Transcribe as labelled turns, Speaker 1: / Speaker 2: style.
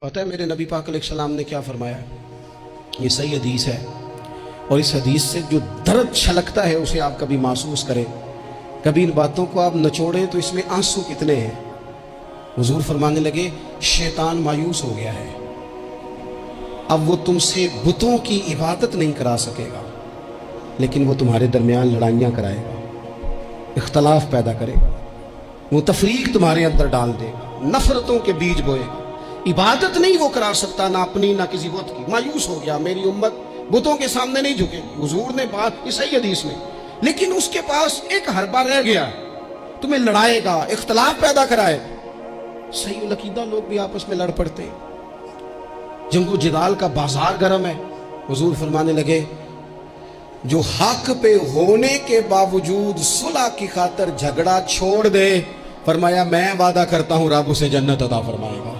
Speaker 1: पता है मेरे नबी पाक अलैहिस्सलाम ने क्या फरमाया? ये सही हदीस है और इस हदीस से जो दर्द छलकता है उसे आप कभी महसूस करें, कभी इन बातों को आप नचोड़ें तो इसमें आंसू कितने हैं। हुजूर फरमाने लगे, शैतान मायूस हो गया है, अब वो तुमसे बुतों की इबादत नहीं करा सकेगा, लेकिन वो तुम्हारे दरमियान लड़ाइयाँ कराएगा, इख्तलाफ पैदा करेगा, वो तफरीक तुम्हारे अंदर डाल देगा, नफरतों के बीज बोएगा। इबादत नहीं वो करा सकता, ना अपनी ना किसी बुत की। मायूस हो गया, मेरी उम्मत बुतों के सामने नहीं झुकेगी। हुजूर ने बात इस सही हदीस में, लेकिन उसके पास एक हरबा रह गया, तुम्हें लड़ाएगा, इख्तलाफ पैदा कराएगा। सही अकीदा लोग भी आपस में लड़ पड़ते हैं, जंगो जिदाल का बाजार गर्म है। हुजूर फरमाने लगे, जो हक पे होने के बावजूद सुलह की खातिर झगड़ा छोड़ दे, फरमाया मैं वादा करता हूं रब उसे जन्नत अता फरमाएगा।